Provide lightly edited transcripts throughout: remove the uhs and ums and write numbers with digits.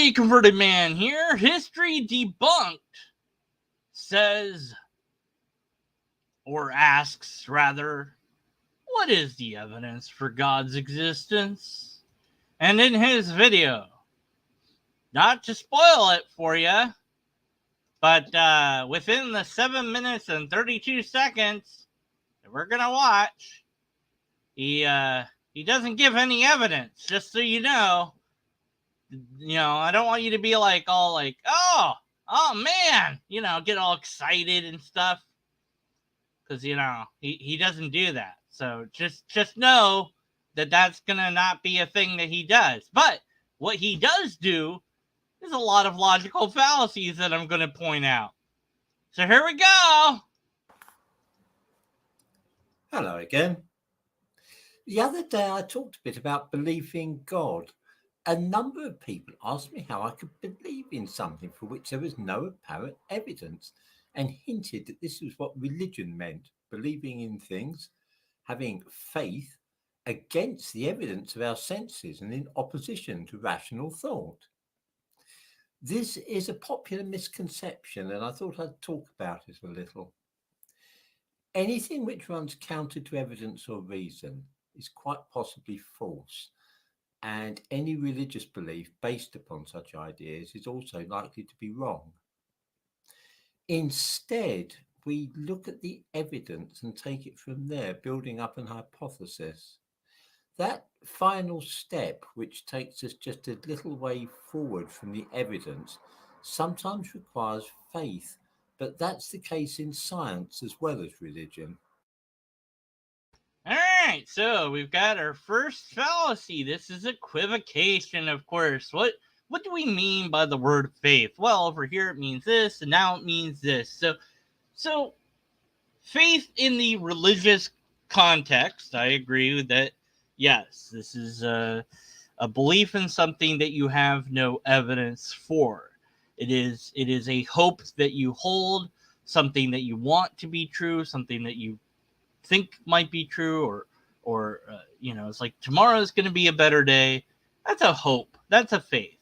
Hey, converted man here. History Debunked says, or asks rather, what is the evidence for God's existence? And in his video, not to spoil it for you, but within the 7 minutes and 32 seconds that we're going to watch, he doesn't give any evidence, just so you know. I don't want you to be like all like, oh man, get all excited and stuff, because he doesn't do that. So just know that that's gonna not be a thing that he does. But what he does do is a lot of logical fallacies that I'm gonna point out. So here we go. Hello again. The other day I talked a bit about belief in God. A number of people asked me how I could believe in something for which there was no apparent evidence, and hinted that this was what religion meant: believing in things, having faith against the evidence of our senses and in opposition to rational thought. This is a popular misconception, and I thought I'd talk about it a little. Anything which runs counter to evidence or reason is quite possibly false, and any religious belief based upon such ideas is also likely to be wrong. Instead, we look at the evidence and take it from there, building up an hypothesis. That final step, which takes us just a little way forward from the evidence, sometimes requires faith, but that's the case in science as well as religion. All right, so we've got our first fallacy. This is equivocation, of course. What do we mean by the word faith? Well, over here it means this, and now it means this. So faith in the religious context, I agree with that. Yes, this is a belief in something that you have no evidence for. It is a hope that you hold, something that you want to be true, something that you think might be true, or it's like tomorrow is going to be a better day. That's a hope. That's a faith.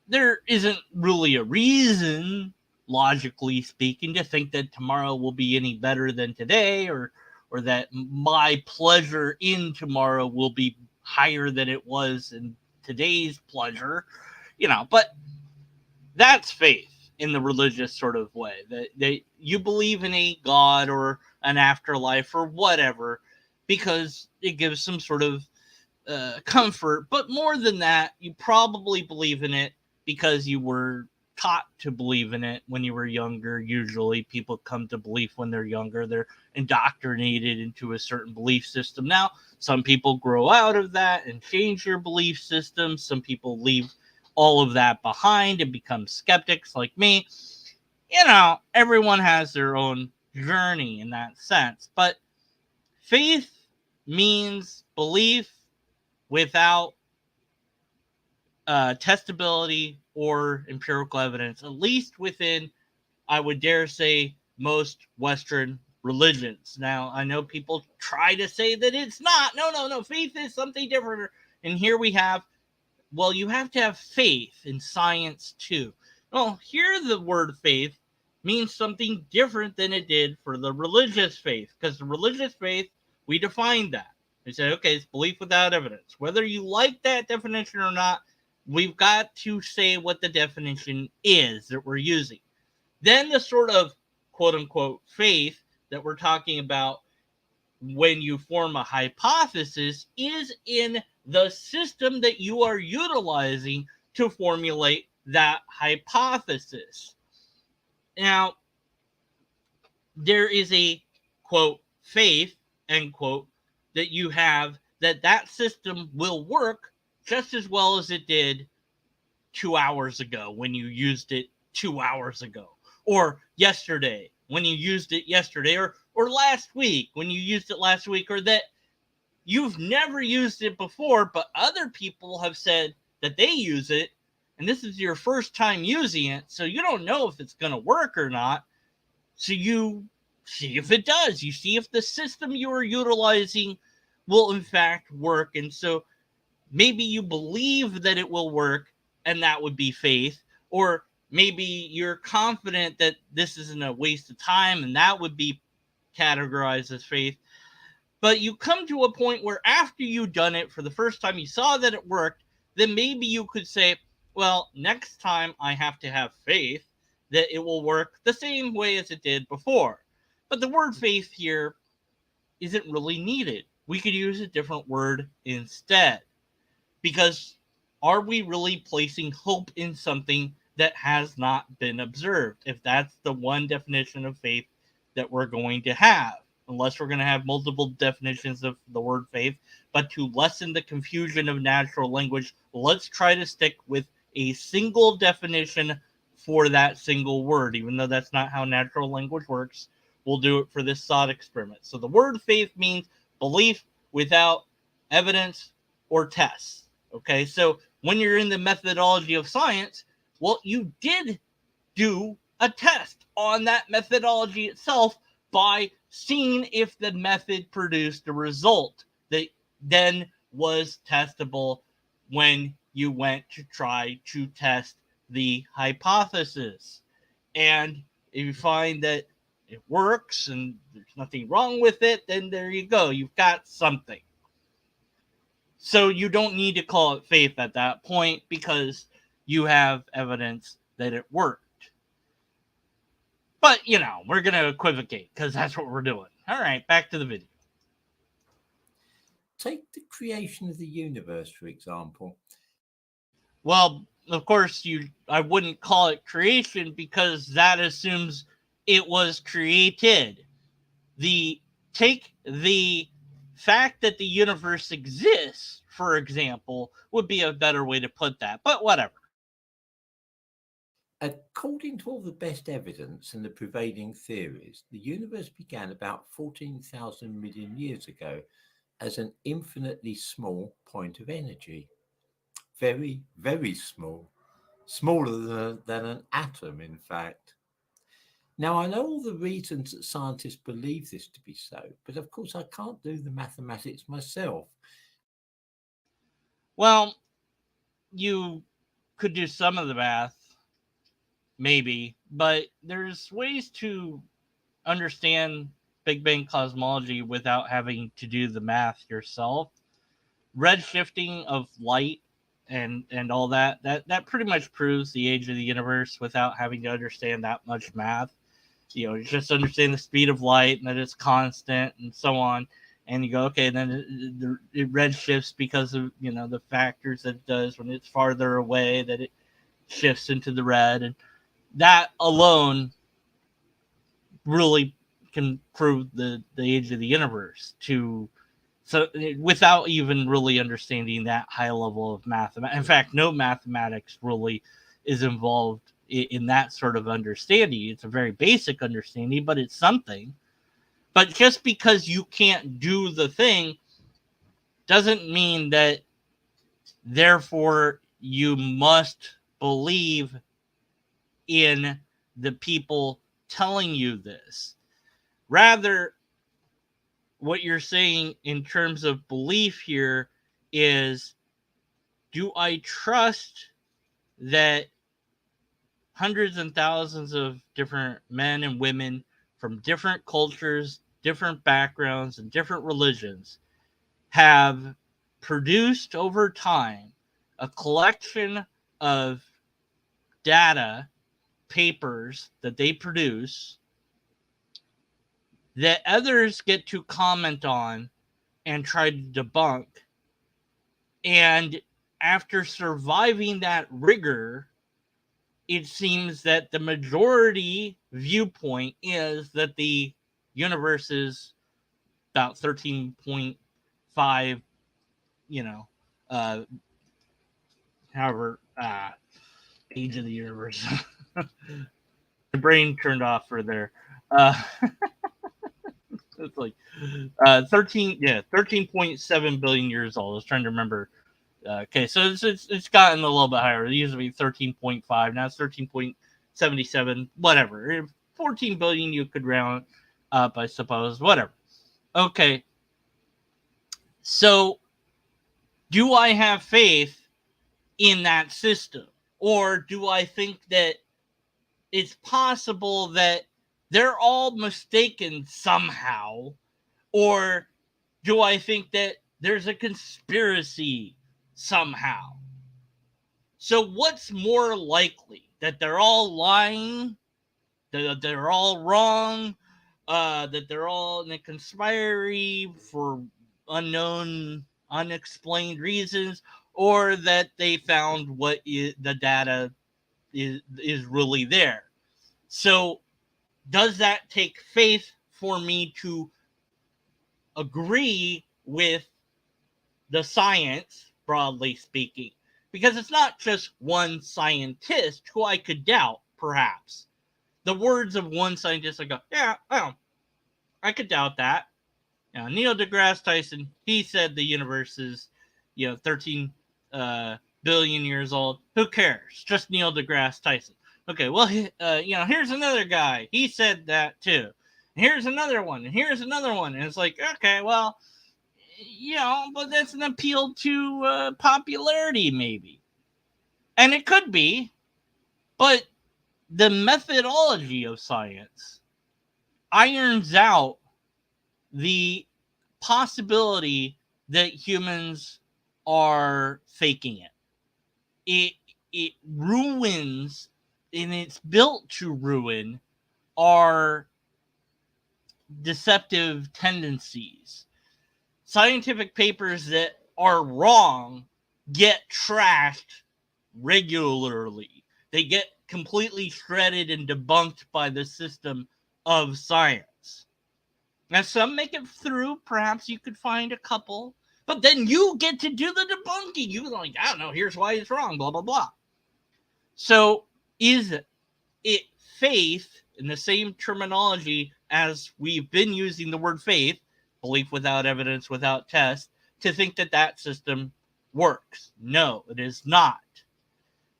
There isn't really a reason, logically speaking, to think that tomorrow will be any better than today, or that my pleasure in tomorrow will be higher than it was in today's pleasure. But that's faith in the religious sort of way, that you believe in a God or an afterlife or whatever, because it gives some sort of comfort. But more than that, you probably believe in it because you were taught to believe in it when you were younger. Usually people come to belief when they're younger. They're indoctrinated into a certain belief system. Now, some people grow out of that and change their belief system. Some people leave all of that behind and become skeptics like me. Everyone has their own journey in that sense. But faith means belief without testability or empirical evidence, at least within, I would dare say, most Western religions. Now, I know people try to say that it's not. No. Faith is something different. And here we have, well, you have to have faith in science too. Well, here the word faith means something different than it did for the religious faith, because the religious faith, we defined that. We said, okay, it's belief without evidence. Whether you like that definition or not, we've got to say what the definition is that we're using. Then the sort of quote unquote faith that we're talking about when you form a hypothesis is in the system that you are utilizing to formulate that hypothesis. Now, there is a quote faith end quote that you have that system will work just as well as it did 2 hours ago when you used it 2 hours ago, or yesterday when you used it yesterday, or last week when you used it last week, or that you've never used it before, but other people have said that they use it, and this is your first time using it, so you don't know if it's going to work or not. So you see if it does. You see if the system you are utilizing will in fact work. And so maybe you believe that it will work, and that would be faith. Or maybe you're confident that this isn't a waste of time, and that would be categorized as faith. But you come to a point where after you've done it for the first time, you saw that it worked, then maybe you could say, well, next time I have to have faith that it will work the same way as it did before. But the word faith here isn't really needed. We could use a different word instead. Because are we really placing hope in something that has not been observed? If that's the one definition of faith that we're going to have, unless we're going to have multiple definitions of the word faith. But to lessen the confusion of natural language, let's try to stick with a single definition for that single word, even though that's not how natural language works. We'll do it for this thought experiment. So the word faith means belief without evidence or tests. Okay, so when you're in the methodology of science, well, you did do a test on that methodology itself by seeing if the method produced a result that then was testable when you went to try to test the hypothesis. And if you find that it works and there's nothing wrong with it, then there you go. You've got something. So you don't need to call it faith at that point because you have evidence that it worked. But, we're going to equivocate because that's what we're doing. All right, back to the video. Take the creation of the universe, for example. Well, of course, I wouldn't call it creation because that assumes it was created. Take the fact that the universe exists, for example, would be a better way to put that, but whatever. According to all the best evidence and the prevailing theories, the universe began about 14,000 million years ago as an infinitely small point of energy. Very, very small. Smaller than an atom, in fact. Now, I know all the reasons that scientists believe this to be so, but of course I can't do the mathematics myself. Well, you could do some of the math, maybe, but there's ways to understand Big Bang cosmology without having to do the math yourself. Redshifting of light and all that pretty much proves the age of the universe without having to understand that much math. Just understand the speed of light and that it's constant and so on. And you go, okay, then it redshifts because of the factors that it does when it's farther away, that it shifts into the red, and that alone really can prove the age of the universe so without even really understanding that high level of mathematics. In fact, no mathematics really is involved in that sort of understanding. It's a very basic understanding, but it's something. But just because you can't do the thing doesn't mean that therefore you must believe in the people telling you this. Rather, what you're saying in terms of belief here is, do I trust that hundreds and thousands of different men and women from different cultures, different backgrounds, and different religions have produced over time a collection of data, papers that they produce that others get to comment on and try to debunk. And after surviving that rigor, it seems that the majority viewpoint is that the universe is about 13.5, however, age of the universe. The brain turned off for there. It's like 13.7 billion years old. I was trying to remember. Okay, so it's gotten a little bit higher. It used to be 13.5. Now it's 13.77. Whatever. 14 billion you could round up, I suppose. Whatever. Okay. So, do I have faith in that system? Or do I think that it's possible that they're all mistaken somehow? Or do I think that there's a conspiracy somehow? So what's more likely? That they're all lying? That they're all wrong? That they're all in a conspiracy for unknown, unexplained reasons? Or that they found what the data is really there? So does that take faith for me to agree with the science, broadly speaking? Because it's not just one scientist who I could doubt, perhaps. The words of one scientist, I go, yeah, well, I could doubt that. Neil deGrasse Tyson, he said the universe is, 13 billion years old. Who cares? Just Neil deGrasse Tyson. Okay, well, here's another guy. He said that too. Here's another one, and here's another one. And it's like, okay, well, but that's an appeal to popularity, maybe. And it could be, but the methodology of science irons out the possibility that humans are faking it. It ruins, and it's built to ruin our deceptive tendencies. Scientific papers that are wrong get trashed regularly. They get completely shredded and debunked by the system of science. Now, some make it through. Perhaps you could find a couple. But then you get to do the debunking. You're like, I don't know, here's why it's wrong, blah, blah, blah. So, is it faith in the same terminology as we've been using the word faith, belief without evidence, without test, to think that that system works? No, it is not.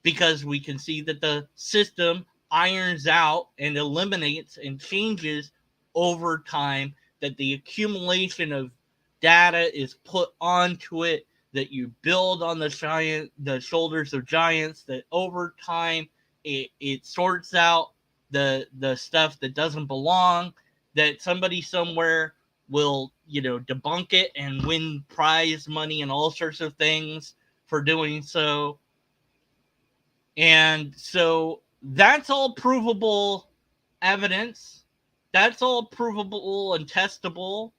Because we can see that the system irons out and eliminates and changes over time, that the accumulation of data is put onto it, that you build on the shoulders of giants, that over time it sorts out the stuff that doesn't belong, that somebody somewhere will debunk it and win prize money and all sorts of things for doing so. And so that's all provable evidence. That's all provable and testable.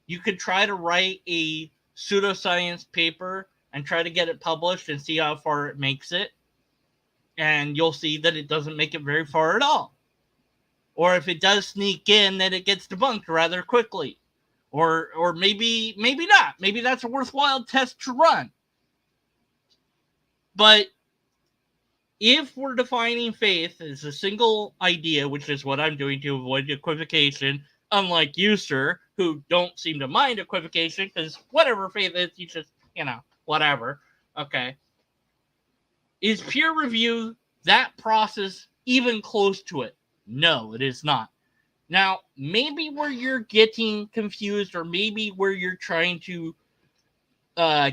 You could try to write a pseudoscience paper and try to get it published and see how far it makes it. And you'll see that it doesn't make it very far at all. Or if it does sneak in, then it gets debunked rather quickly. Or maybe not. Maybe that's a worthwhile test to run. But if we're defining faith as a single idea, which is what I'm doing to avoid equivocation, unlike you, sir, who don't seem to mind equivocation, because whatever faith is, you just, whatever. Okay. Is peer review that process even close to it? No, it is not. Now, maybe where you're getting confused, or maybe where you're trying to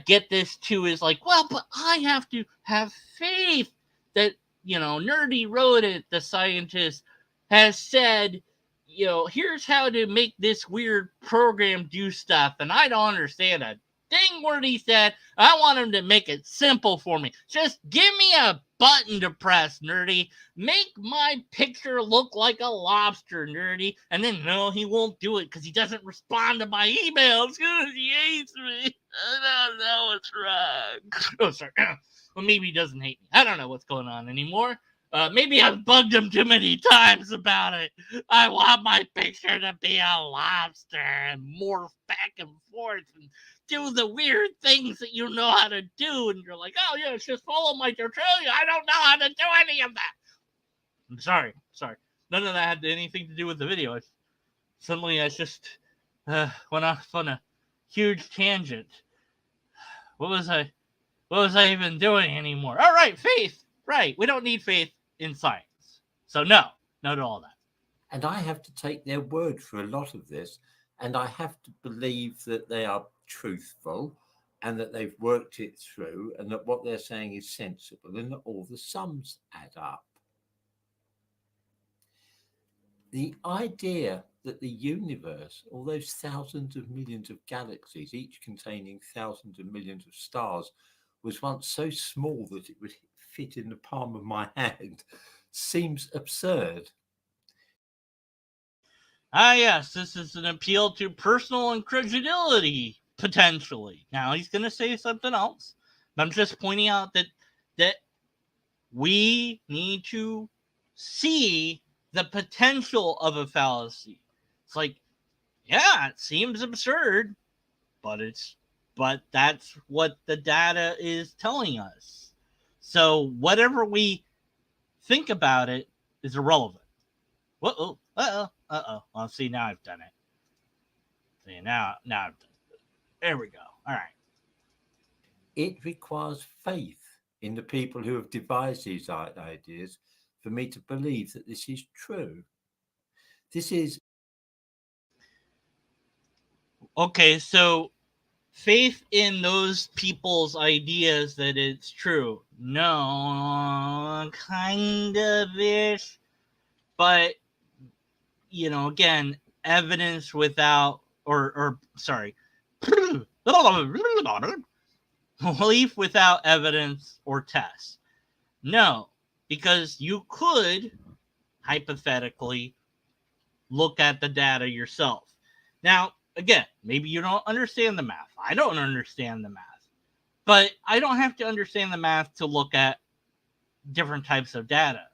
get this to is like, well, but I have to have faith that, Nerdy wrote it, the scientist, has said, here's how to make this weird program do stuff, and I don't understand a dang word he said. I want him to make it simple for me. Just give me a button to press, Nerdy. Make my picture look like a lobster, Nerdy. And then, no, he won't do it because he doesn't respond to my emails because he hates me. I don't know what's wrong. Oh, sorry. Well, maybe he doesn't hate me. I don't know what's going on anymore. Maybe I've bugged him too many times about it. I want my picture to be a lobster and morph back and forth and do the weird things that you know how to do. And you're like, oh, yeah, just follow my tutorial. I don't know how to do any of that. I'm sorry. None of that had anything to do with the video. Suddenly, I just went off on a huge tangent. What was I even doing anymore? All right, faith. Right. We don't need faith in science. So no to all that. And I have to take their word for a lot of this, and I have to believe that they are truthful, and that they've worked it through, and that what they're saying is sensible, and that all the sums add up. The idea that the universe, all those thousands of millions of galaxies, each containing thousands of millions of stars, was once so small that it would fit in the palm of my hand, seems absurd. Ah, yes, this is an appeal to personal incredulity, potentially. Now he's going to say something else, but I'm just pointing out that we need to see the potential of a fallacy. It's like, yeah, it seems absurd, but that's what the data is telling us. So whatever we think about it is irrelevant. Well, see, now I've done it. See, now I've done it. There we go. All right. It requires faith in the people who have devised these ideas for me to believe that this is true. This is Okay, so faith in those people's ideas that it's true. No, kind of ish. But, again, evidence without, or sorry, belief without evidence or test. No, because you could hypothetically look at the data yourself. Now, again, maybe you don't understand the math. I don't understand the math. But I don't have to understand the math to look at different types of data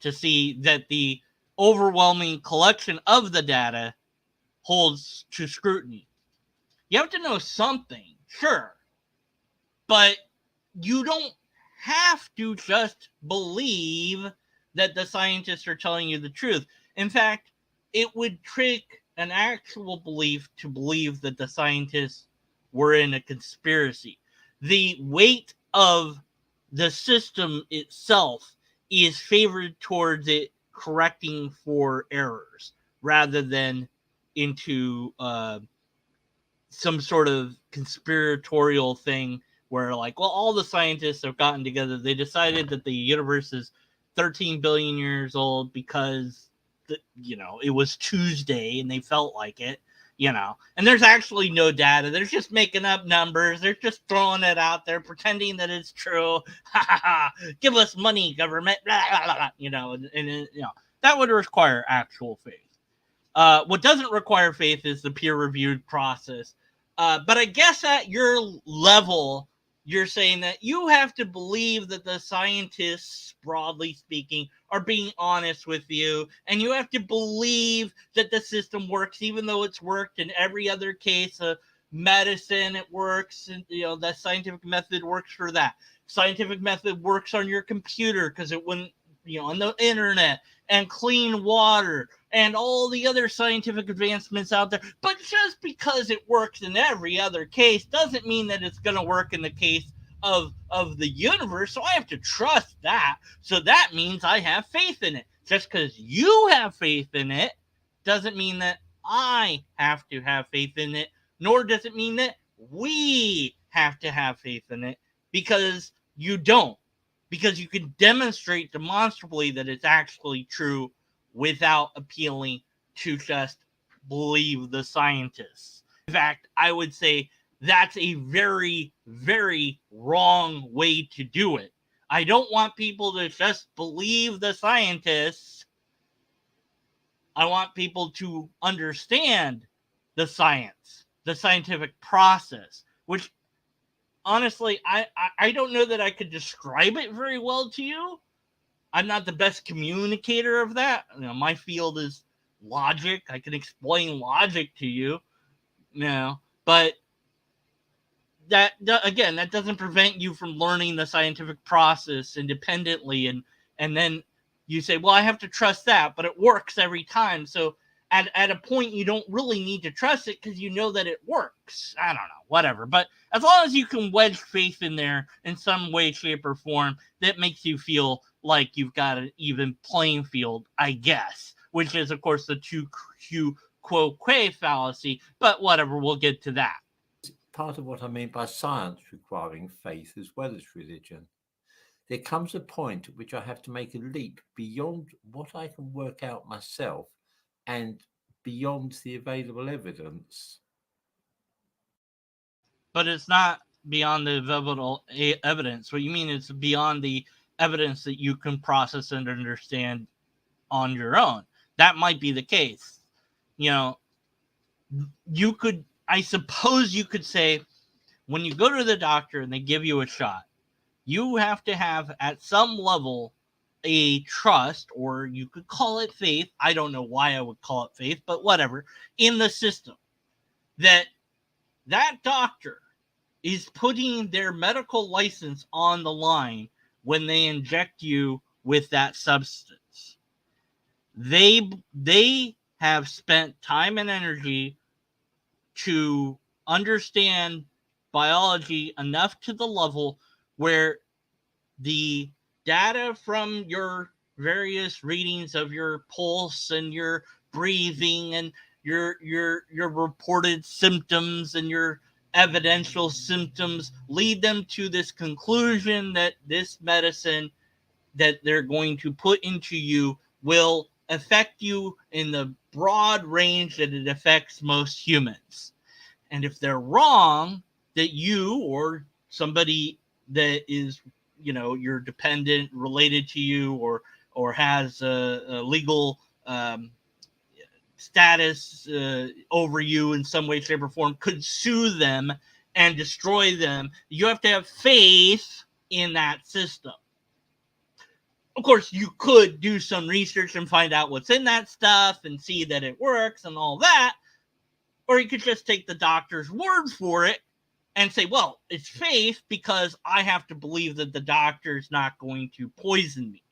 to see that the overwhelming collection of the data holds to scrutiny. You have to know something, sure, but you don't have to just believe that the scientists are telling you the truth. In fact, it would trick an actual belief to believe that the scientists were in a conspiracy. The weight of the system itself is favored towards it correcting for errors rather than into some sort of conspiratorial thing where, like, well, all the scientists have gotten together. They decided that the universe is 13 billion years old because, it was Tuesday and they felt like it, and there's actually no data. They're just making up numbers. They're just throwing it out there, pretending that it's true. Give us money, government, and that would require actual faith. What doesn't require faith is the peer-reviewed process. But I guess at your level, you're saying that you have to believe that the scientists, broadly speaking, are being honest with you, and you have to believe that the system works, even though it's worked in every other case of medicine. It works, and the scientific method works for that. Scientific method works on your computer because it wouldn't, on the internet, and clean water and all the other scientific advancements out there. But just because it works in every other case doesn't mean that it's going to work in the case of the universe. So I have to trust that. So that means I have faith in it. Just because you have faith in it doesn't mean that I have to have faith in it, nor does it mean that we have to have faith in it, because you don't. Because you can demonstrate demonstrably that it's actually true without appealing to just believe the scientists. In fact, I would say that's a very, very wrong way to do it. I don't want people to just believe the scientists. I want people to understand the science, the scientific process, which honestly, I don't know that I could describe it very well to you. I'm not the best communicator of that. My field is logic. I can explain logic to you, but that again, that doesn't prevent you from learning the scientific process independently, and then you say, well, I have to trust that, but it works every time. So at a point, you don't really need to trust it because you know that it works. I don't know, whatever. But as long as you can wedge faith in there in some way, shape, or form, that makes you feel like you've got an even playing field, I guess, which is, of course, the quoque fallacy. But whatever, we'll get to that. part of what I mean by science requiring faith as well as religion. There comes a point at which I have to make a leap beyond what I can work out myself and beyond the available evidence. But it's not beyond the available evidence. What you mean is beyond the evidence that you can process and understand on your own. That might be the case. You know, you could, I suppose you could say, when you go to the doctor and they give you a shot, you have to have at some level a trust, or you could call it faith. I don't know why I would call it faith, but whatever, in the system that that doctor is putting their medical license on the line when they inject you with that substance. They have spent time and energy to understand biology enough to the level where the data from your various readings of your pulse and your breathing and your reported symptoms and your evidential symptoms lead them to this conclusion that this medicine that they're going to put into you will affect you in the broad range that it affects most humans. And if they're wrong, that you or somebody that is, you know, your dependent related to you or has a legal status over you in some way, shape, or form could sue them and destroy them. You have to have faith in that system. Of course, you could do some research and find out what's in that stuff and see that it works and all that. Or you could just take the doctor's word for it and say, well, it's faith because I have to believe that the doctor's not going to poison me.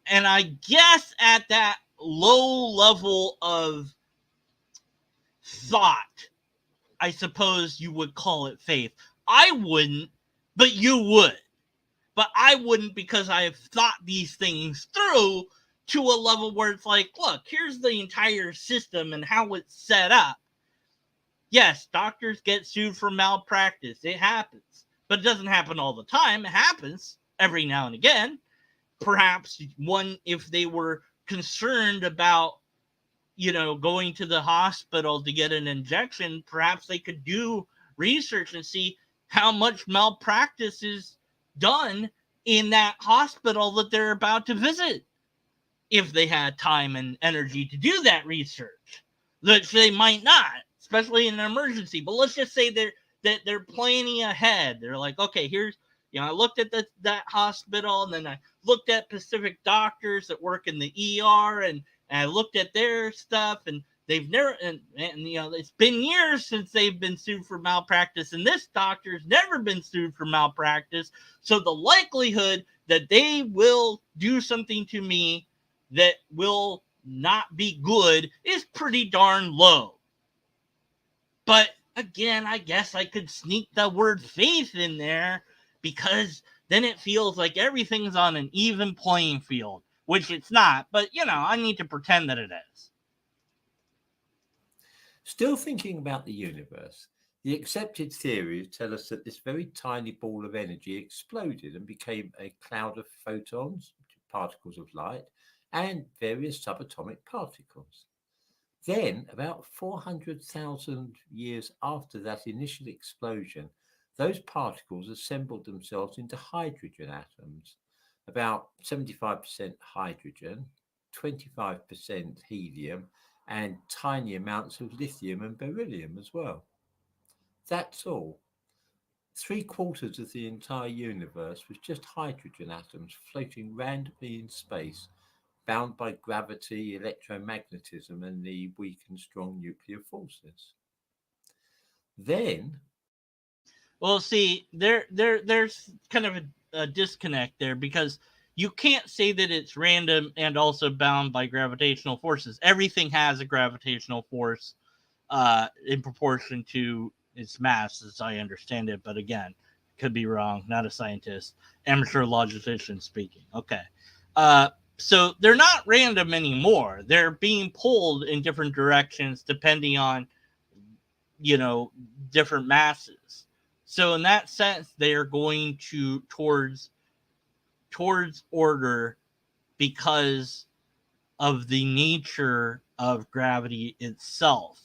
And I guess at that low level of thought, I suppose you would call it faith. I wouldn't, but you would. But I wouldn't because I have thought these things through to a level where it's like, look, here's the entire system and how it's set up. Yes, doctors get sued for malpractice. It happens. But it doesn't happen all the time. It happens every now and again. Perhaps one, if they were concerned about, you know, going to the hospital to get an injection, perhaps they could do research and see how much malpractice is done in that hospital that they're about to visit. If they had time and energy to do that research, which they might not, especially in an emergency. But let's just say they're planning ahead. They're like, okay, here's, you know, I looked at that hospital, and then I looked at specific doctors that work in the ER, and I looked at their stuff, and they've never, and you know, it's been years since they've been sued for malpractice, and this doctor's never been sued for malpractice. So the likelihood that they will do something to me that will not be good is pretty darn low. But again, I guess I could sneak the word faith in there because then it feels like everything's on an even playing field, which it's not. But, you know, I need to pretend that it is. Still thinking about the universe, the accepted theories tell us that this very tiny ball of energy exploded and became a cloud of photons, particles of light, and various subatomic particles. Then, about 400,000 years after that initial explosion, those particles assembled themselves into hydrogen atoms, about 75% hydrogen, 25% helium, and tiny amounts of lithium and beryllium as well. That's all. 3/4 of the entire universe was just hydrogen atoms floating randomly in space, bound by gravity, electromagnetism, and the weak and strong nuclear forces. Then, Well, see, there's kind of a disconnect there because you can't say that it's random and also bound by gravitational forces. Everything has a gravitational force in proportion to its mass, as I understand it. But again, could be wrong. Not a scientist, amateur logician speaking. Okay, uh, so they're not random anymore. They're being pulled in different directions depending on different masses. So in that sense, they are going towards order because of the nature of gravity itself.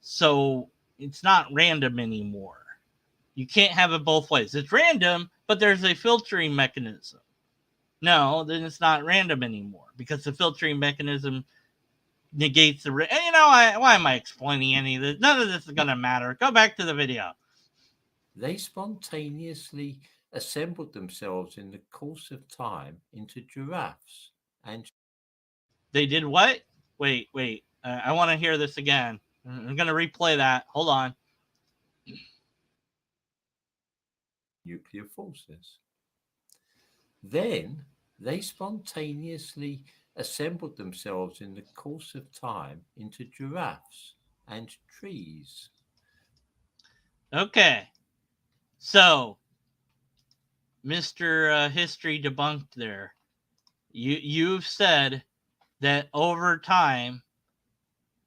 So it's not random anymore. You can't have it both ways. It's random, but there's a filtering mechanism. No, then it's not random anymore because the filtering mechanism negates the. Why am I explaining any of this? None of this is going to matter. Go back to the video. They spontaneously assembled themselves in the course of time into giraffes and They did what? Wait. I want to hear this again. I'm going to replay that. Hold on. nuclear forces. Then they spontaneously assembled themselves in the course of time into giraffes and trees. Okay. So, Mr. History Debunked there. You've said that over time,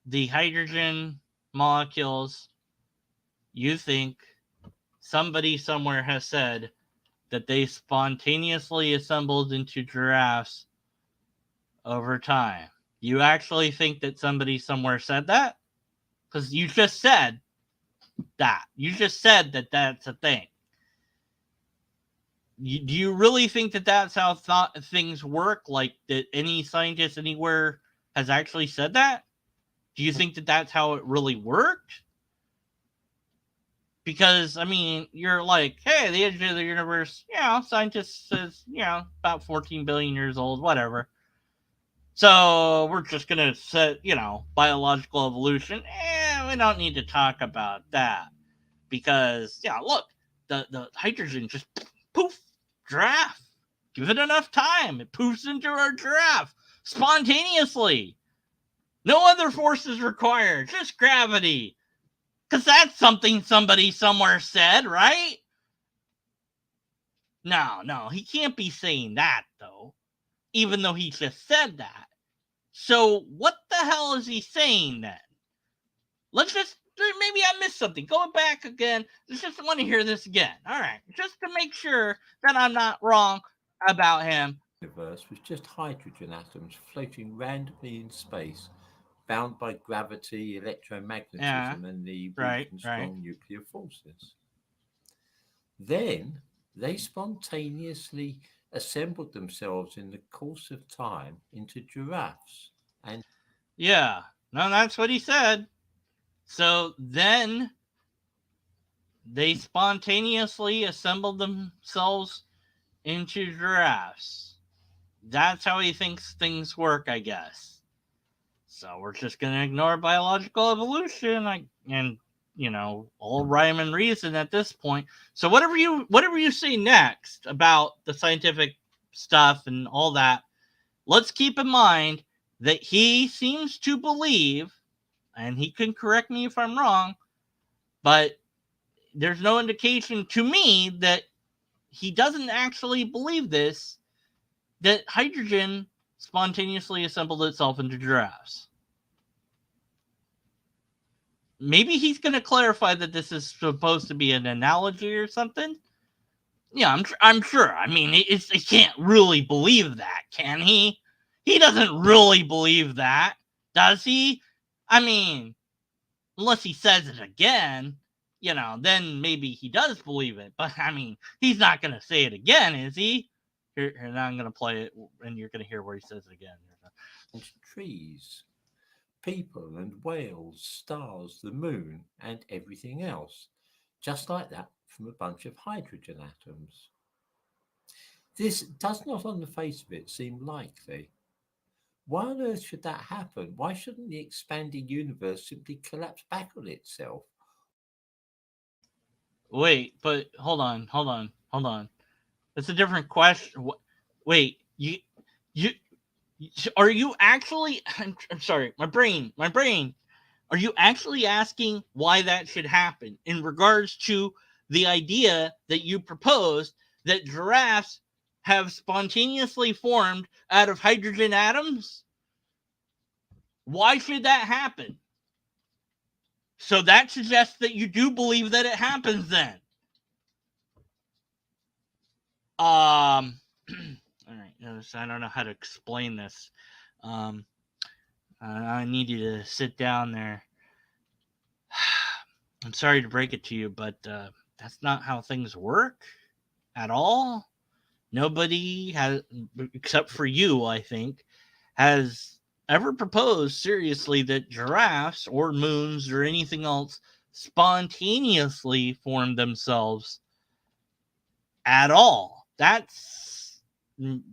the hydrogen molecules, you think somebody somewhere has said that they spontaneously assembled into giraffes over time. You actually think that somebody somewhere said that? Because you just said that. You just said that that's a thing. Do you really think that that's how things work? Like that any scientist anywhere has actually said that? Do you think that that's how it really worked? Because I mean, you're like, hey, the edge of the universe, scientists says, about 14 billion years old, whatever. So we're just gonna set, biological evolution. We don't need to talk about that because, look, the hydrogen just poof, giraffe. Give it enough time, it poofs into our giraffe spontaneously. No other forces required, just gravity. Because that's something somebody somewhere said, right? No, he can't be saying that, though. Even though he just said that. So, what the hell is he saying then? Maybe I missed something. Going back again. Just want to hear this again. All right. Just to make sure that I'm not wrong about him. The universe was just hydrogen atoms floating randomly in space, bound by gravity, Yeah. electromagnetism, and the weak Right. and strong nuclear forces. Then they spontaneously assembled themselves in the course of time into giraffes and Yeah. No, that's what he said. So then they spontaneously assembled themselves into giraffes. That's how he thinks things work, I guess. So we're just gonna ignore biological evolution, and all rhyme and reason at this point. So whatever you say next about the scientific stuff and all that, let's keep in mind that he seems to believe, and he can correct me if I'm wrong, but there's no indication to me that he doesn't actually believe this, that hydrogen spontaneously assembled itself into giraffes. Maybe he's going to clarify that this is supposed to be an analogy or something. Yeah, I'm sure. I mean, he can't really believe that, can he? He doesn't really believe that, does he? I mean, unless he says it again, then maybe he does believe it. But I mean, he's not going to say it again, is he? Here, now I'm going to play it, and you're going to hear where he says it again. trees, people and whales, stars, the moon, and everything else, just like that from a bunch of hydrogen atoms. This does not, on the face of it, seem likely. Why on earth should that happen? Why shouldn't the expanding universe simply collapse back on itself? Wait, but hold on. That's a different question. Wait, you are you actually? I'm sorry, my brain. Are you actually asking why that should happen in regards to the idea that you proposed that giraffes have spontaneously formed out of hydrogen atoms? Why should that happen? So that suggests that you do believe that it happens then. All right, I don't know how to explain this. I need you to sit down there. I'm sorry to break it to you, but that's not how things work at all. Nobody has, except for you, I think, has ever proposed seriously that giraffes or moons or anything else spontaneously form themselves at all. That's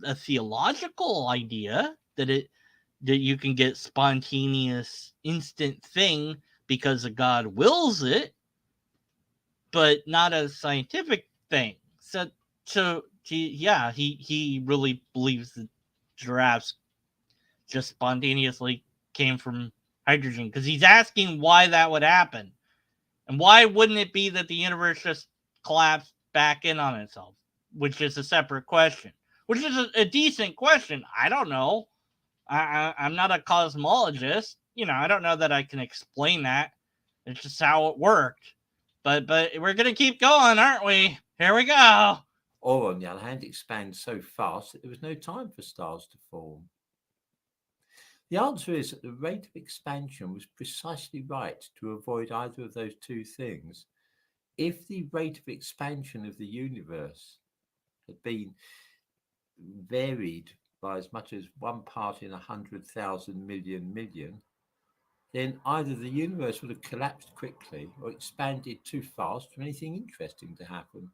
a theological idea that you can get spontaneous instant thing because a God wills it, but not a scientific thing. So yeah, he really believes that giraffes just spontaneously came from hydrogen because he's asking why that would happen. And why wouldn't it be that the universe just collapsed back in on itself? Which is a separate question. Which is a decent question. I don't know. I'm not a cosmologist. I don't know that I can explain that. It's just how it worked. But we're gonna keep going, aren't we? Here we go. Or, on the other hand, expand so fast that there was no time for stars to form. The answer is that the rate of expansion was precisely right to avoid either of those two things. If the rate of expansion of the universe had been varied by as much as 1 part in 100,000 million, then either the universe would have collapsed quickly or expanded too fast for anything interesting to happen.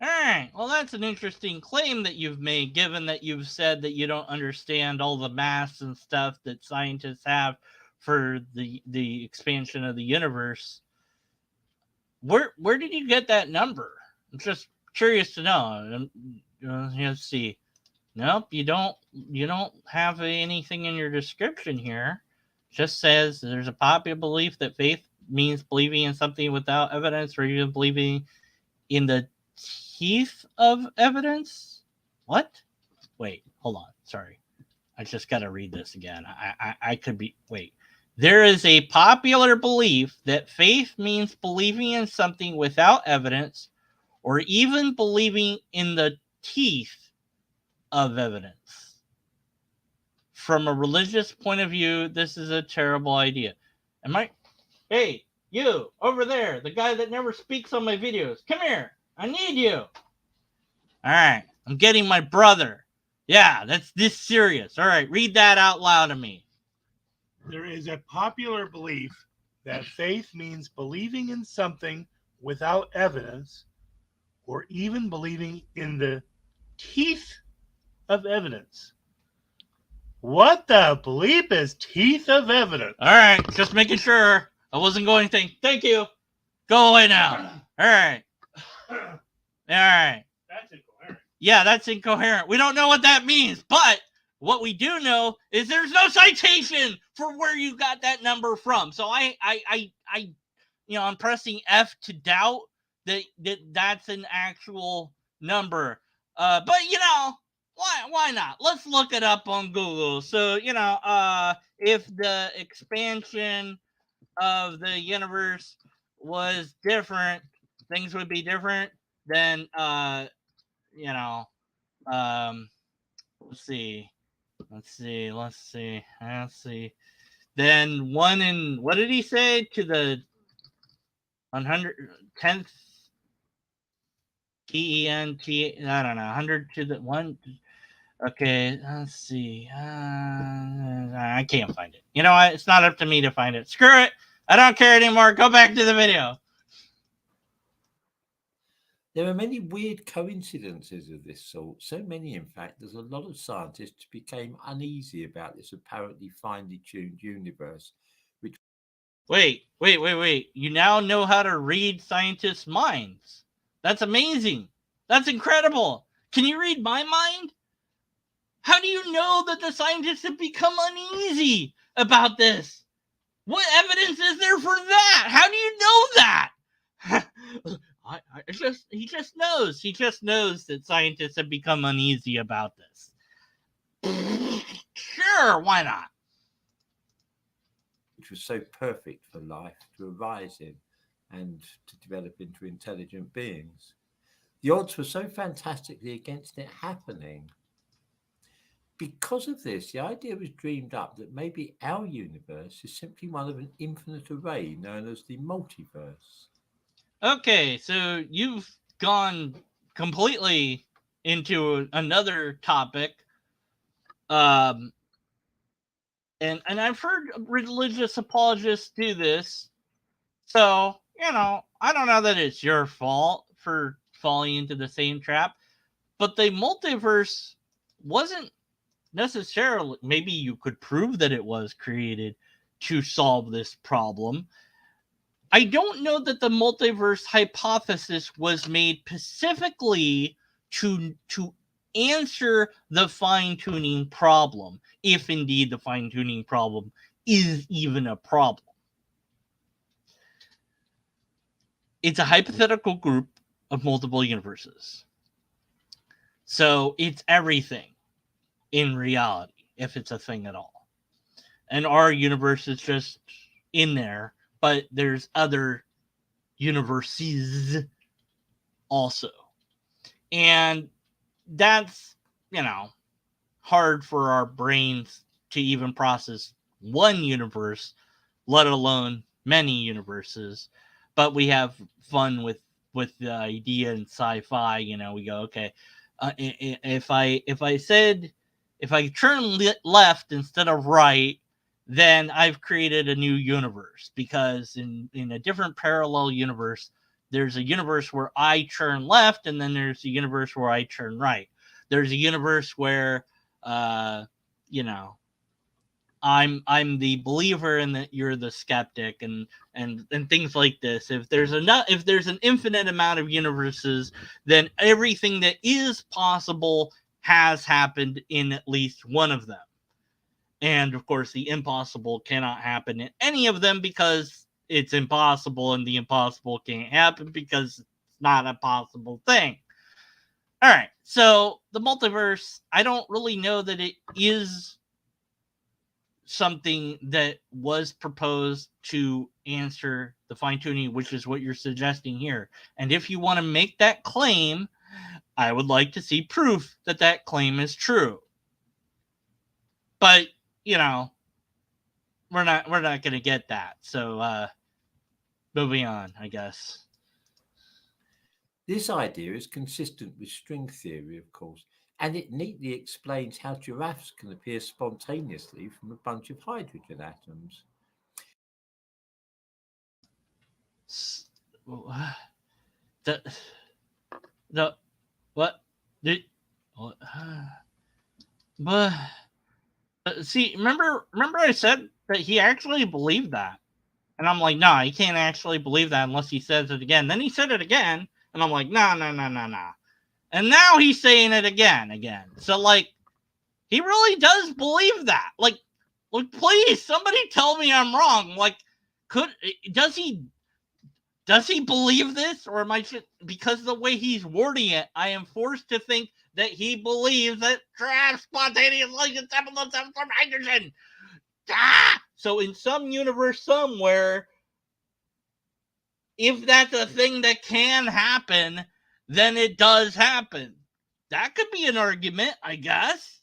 All right. Well, that's an interesting claim that you've made, given that you've said that you don't understand all the maths and stuff that scientists have for the expansion of the universe. Where did you get that number? I'm just curious to know. Let's see. Nope, you don't have anything in your description here. It just says there's a popular belief that faith means believing in something without evidence, or even believing in the teeth of evidence. What? Wait, hold on. Sorry, I just got to read this again. I could be. Wait. There is a popular belief that faith means believing in something without evidence, or even believing in the teeth of evidence. From a religious point of view, this is a terrible idea. Hey, you over there, the guy that never speaks on my videos, come here. I need you. All right, I'm getting my brother. Yeah, that's this serious. All right, read that out loud to me. There is a popular belief that faith means believing in something without evidence, or even believing in the teeth of evidence. What the bleep is teeth of evidence? All right, just making sure I wasn't going to. Thank you. Go away now. All right. All right. That's incoherent. Yeah, that's incoherent. We don't know what that means, but what we do know is there's no citation for where you got that number from. So I'm pressing F to doubt that's an actual number. But why not? Let's look it up on Google. So if the expansion of the universe was different, things would be different. Then let's see. Then one in, what did he say, to the 110th TENT? I don't know. 100 to the one. Okay, let's see. I can't find it. You know what? It's not up to me to find it. Screw it. I don't care anymore. Go back to the video. There are many weird coincidences of this sort. So many, in fact, there's a lot of scientists became uneasy about this apparently finely tuned universe. Wait. You now know how to read scientists' minds. That's amazing. That's incredible. Can you read my mind? How do you know that the scientists have become uneasy about this? What evidence is there for that? How do you know that? He just knows. He just knows that scientists have become uneasy about this. Sure, why not? which was so perfect for life to arise in and to develop into intelligent beings. The odds were so fantastically against it happening. Because of this, the idea was dreamed up that maybe our universe is simply one of an infinite array known as the multiverse. Okay, so you've gone completely into another topic. Um, and I've heard religious apologists do this. So, I don't know that it's your fault for falling into the same trap, but the multiverse wasn't necessarily, maybe you could prove that it was created to solve this problem. I don't know that the multiverse hypothesis was made specifically to answer the fine-tuning problem, if indeed the fine-tuning problem is even a problem. It's a hypothetical group of multiple universes. So it's everything in reality, if it's a thing at all. And our universe is just in there, but there's other universes also. And that's, hard for our brains to even process one universe, let alone many universes. But we have fun with the idea in sci-fi. We go, okay, if I turn left instead of right, then I've created a new universe, because in a different parallel universe, there's a universe where I turn left, and then there's a universe where I turn right. There's a universe where, I'm the believer and that you're the skeptic, and things like this. If there's an infinite amount of universes, then everything that is possible has happened in at least one of them. And of course, the impossible cannot happen in any of them because it's impossible, and the impossible can't happen because it's not a possible thing. All right, so the multiverse, I don't really know that it is something that was proposed to answer the fine-tuning, which is what you're suggesting here. And if you want to make that claim, I would like to see proof that that claim is true. But, we're not going to get that. So, moving on, I guess. This idea is consistent with string theory, of course, and it neatly explains how giraffes can appear spontaneously from a bunch of hydrogen atoms. The what? But see, remember I said that he actually believed that, and I'm like, no, he can't actually believe that unless he says it again. Then he said it again, and I'm like, no. And now he's saying it again. So, like, he really does believe that. Like, please, somebody tell me I'm wrong. Like, does he believe this, or am I just, because of the way he's wording it, I am forced to think that he believes that trash spontaneously assembled from hydrogen. So in some universe somewhere, if that's a thing that can happen, then it does happen. That could be an argument, I guess.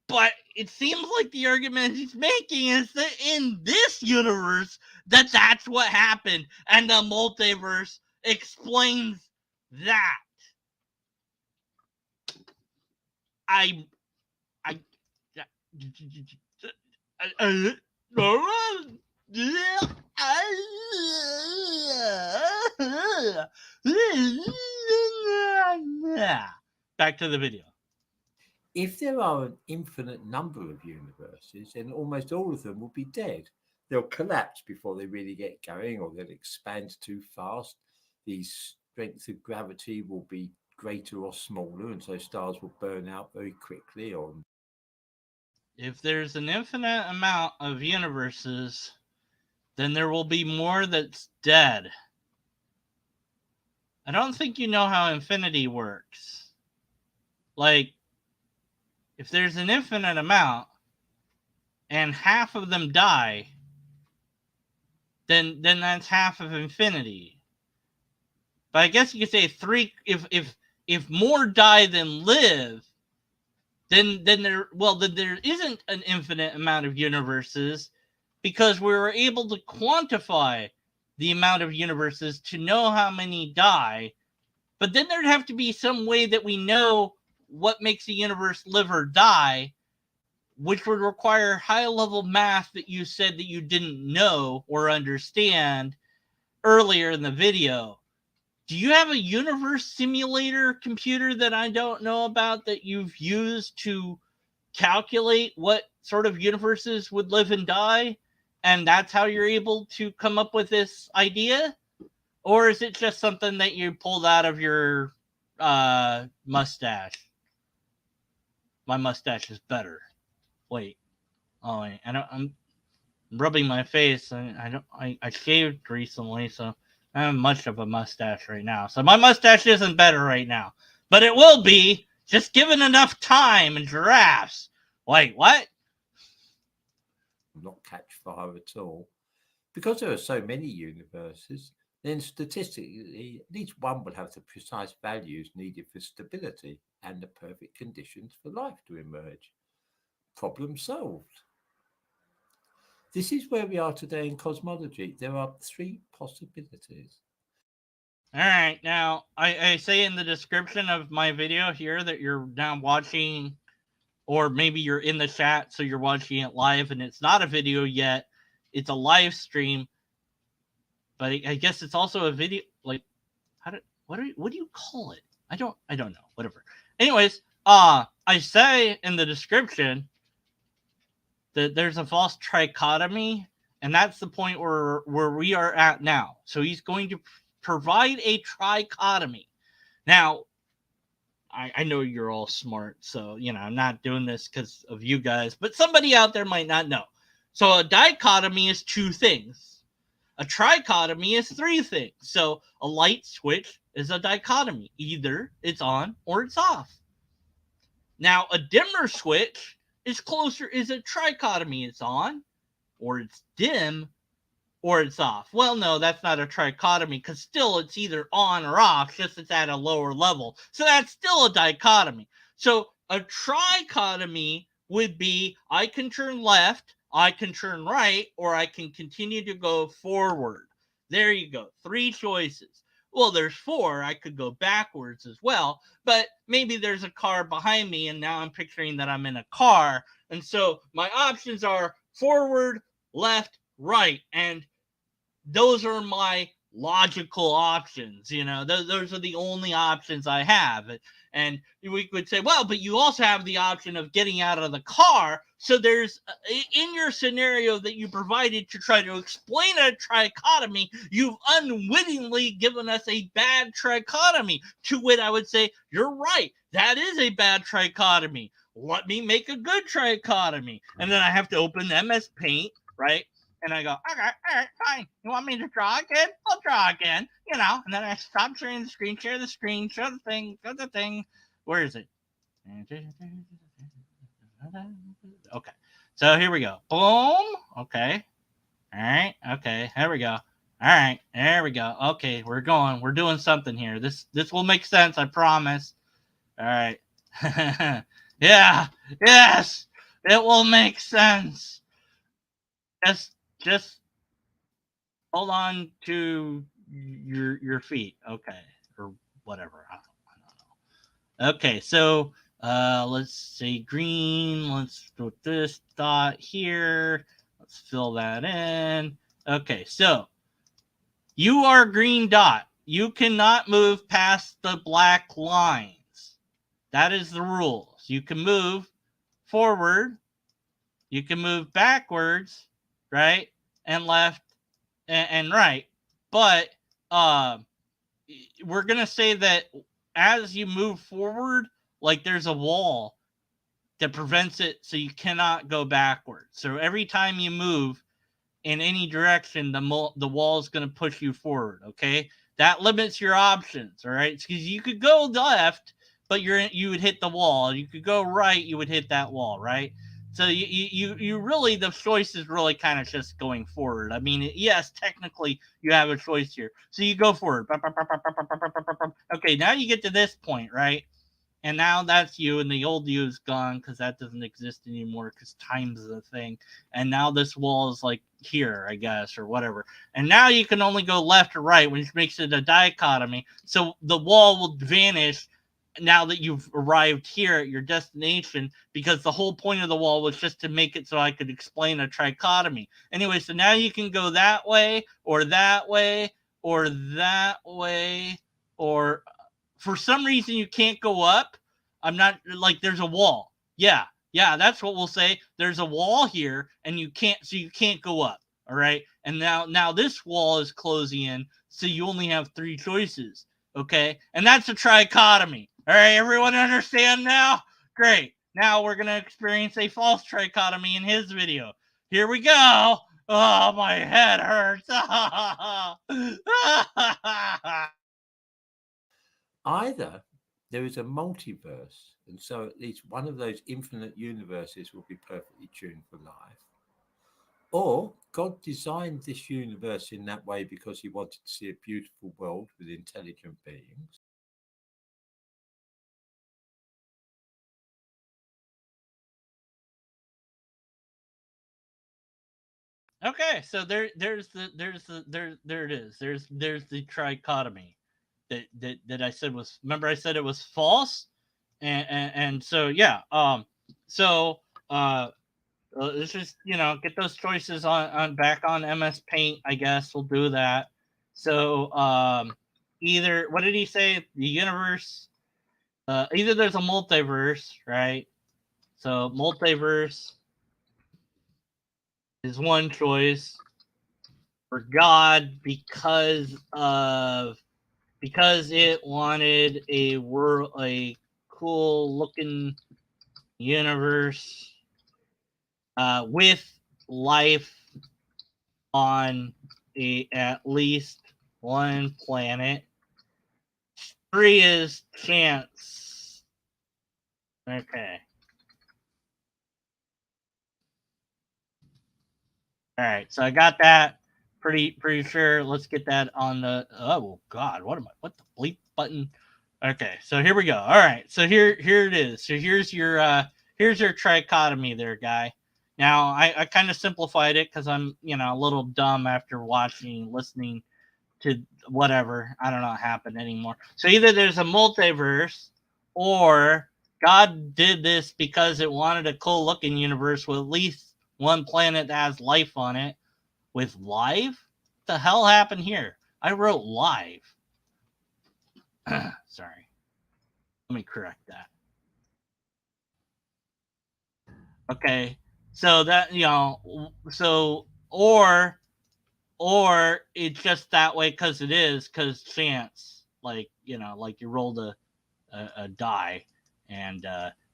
But it seems like the argument he's making is that in this universe, that's what happened, and the multiverse explains that. Back to the video. If there are an infinite number of universes, then almost all of them will be dead. They'll collapse before they really get going, or they'll expand too fast. The strength of gravity will be greater or smaller, and so stars will burn out very quickly. Or if there's an infinite amount of universes, then there will be more that's dead. I don't think you know how infinity works. Like, if there's an infinite amount and half of them die, then that's half of infinity. But I guess you could say 3. If more die than live, then there isn't an infinite amount of universes, because we were able to quantify the amount of universes to know how many die. But then there'd have to be some way that we know what makes a universe live or die, which would require high level math that you said that you didn't know or understand earlier in the video. Do you have a universe simulator computer that I don't know about that you've used to calculate what sort of universes would live and die, and that's how you're able to come up with this idea? Or is it just something that you pulled out of your mustache? My mustache is better. Wait. Oh, wait. I'm rubbing my face. I shaved recently, so I don't have much of a mustache right now. So my mustache isn't better right now. But it will be, just given enough time and giraffes. Wait, what? Not catch fire at all. Because there are so many universes, then statistically, at least one will have the precise values needed for stability and the perfect conditions for life to emerge. Problem solved. This is where we are today in cosmology. There are 3 possibilities. All right, now I say in the description of my video here that you're now watching, or maybe you're in the chat, so you're watching it live, and it's not a video yet. It's a live stream, but I guess it's also a video. Like, what do you call it? I don't know. Whatever. Anyways, I say in the description that there's a false trichotomy, and that's the point where we are at now. So he's going to provide a trichotomy. Now, I know you're all smart, so, I'm not doing this because of you guys, but somebody out there might not know. So a dichotomy is 2 things. A trichotomy is 3 things. So a light switch is a dichotomy. Either it's on or it's off. Now, a dimmer switch is a trichotomy. It's on, or it's dim, or it's off. Well, no, that's not a trichotomy, because still it's either on or off, just it's at a lower level. So that's still a dichotomy. So a trichotomy would be I can turn left, I can turn right, or I can continue to go forward. There you go. 3 choices. Well, there's 4. I could go backwards as well, but maybe there's a car behind me, and now I'm picturing that I'm in a car. And so my options are forward, left, right, and those are my logical options. Those are the only options I have. And we could say, well, but you also have the option of getting out of the car. So there's, in your scenario that you provided to try to explain a trichotomy, you've unwittingly given us a bad trichotomy. To which I would say, you're right. That is a bad trichotomy. Let me make a good trichotomy. And then I have to open MS Paint, right? And I go, okay, all right, fine. You want me to draw again? I'll draw again, And then I stop sharing the screen, share the screen, show the thing. Where is it? Okay. So here we go. Boom. Okay. All right. Okay. There we go. All right. There we go. Okay. We're going. We're doing something here. This will make sense. I promise. All right. Yeah. Yes. It will make sense. Just hold on to your feet, okay, or whatever. I don't know. Okay, so let's say green. Let's put this dot here. Let's fill that in. Okay, so you are green dot. You cannot move past the black lines. That is the rules. You can move forward. You can move backwards, right, and left and right. But we're going to say that as you move forward, like there's a wall that prevents it, so you cannot go backwards. So every time you move in any direction, the wall is going to push you forward, okay? That limits your options, all right? Because you could go left, but you would hit the wall. You could go right, you would hit that wall, right? So you really, the choice is really kind of just going forward. I mean, yes, technically you have a choice here. So you go forward. Okay, now you get to this point, right? And now that's you, and the old you is gone because that doesn't exist anymore because time's a thing. And now this wall is like here, I guess, or whatever. And now you can only go left or right, which makes it a dichotomy. So the wall will vanish now that you've arrived here at your destination, because the whole point of the wall was just to make it so I could explain a trichotomy. Anyway, so now you can go that way, or that way, or that way, or for some reason you can't go up. I'm not like there's a wall. Yeah, that's what we'll say. There's a wall here, and you can't go up. All right, and now this wall is closing in, so you only have three choices. Okay, and that's a trichotomy. All right, everyone understand now? Great. Now we're gonna experience a false trichotomy in his video. Here we go. Oh, my head hurts. Either there is a multiverse, and so at least one of those infinite universes will be perfectly tuned for life, or God designed this universe in that way because he wanted to see a beautiful world with intelligent beings. Okay, so there it is. There's the trichotomy that I said was. Remember, I said it was false, and so yeah. So let's just get those choices on back on MS Paint. I guess we'll do that. So either what did he say? The universe. Either there's a multiverse, right? So multiverse is one choice, for God because it wanted a cool looking universe with life on at least one planet. Three is chance. Okay. All right. So I got that pretty sure. Let's get that on the. Oh God, what the bleep button? Okay, so here we go. All right, so here it is. So here's your trichotomy there, guy. Now I kind of simplified it because I'm a little dumb after listening to whatever, I don't know what happened anymore. So either there's a multiverse, or God did this because it wanted a cool looking universe with at least one planet that has life on it. With live? What the hell happened here? I wrote live. Sorry. Let me correct that. Okay. So that so or it's just that way because chance, like like you rolled a die, and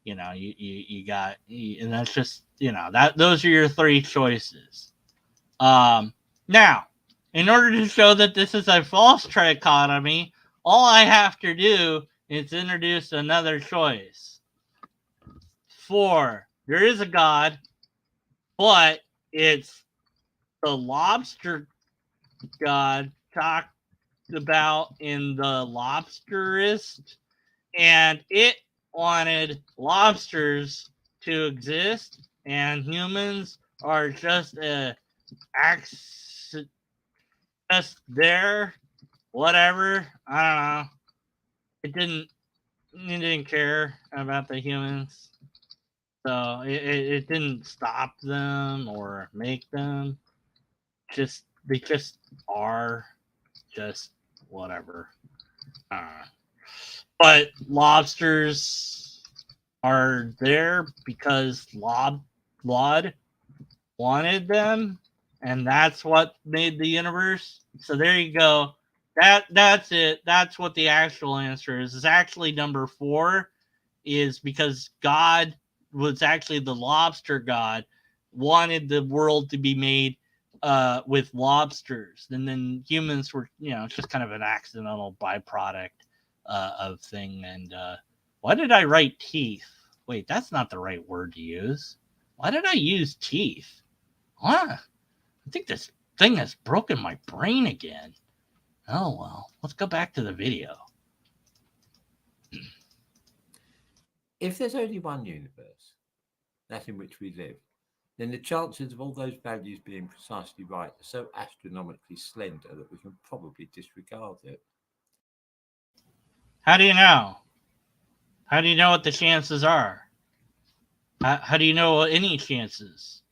you got, and that's just that those are your three choices. Now, in order to show that this is a false trichotomy, all I have to do is introduce another choice. 4. There is a God, but it's the lobster God talked about in the Lobsterist, and it wanted lobsters to exist, and humans are just just there, whatever. I don't know. It didn't care about the humans, so it didn't stop them or make them. They just are, just whatever. But lobsters are there because Lod wanted them, and that's what made the universe. So there you go. That's it. That's what the actual answer is. Is actually number 4, is because God was actually the lobster god, wanted the world to be made with lobsters, and then humans were it's just kind of an accidental byproduct of thing. And why did I write teeth? Wait, that's not the right word to use. Why did I use teeth? What? I think this thing has broken my brain again. Oh, well, let's go back to the video. If there's only one universe, that in which we live, then the chances of all those values being precisely right are so astronomically slender that we can probably disregard it. How do you know? How do you know what the chances are? How do you know any chances?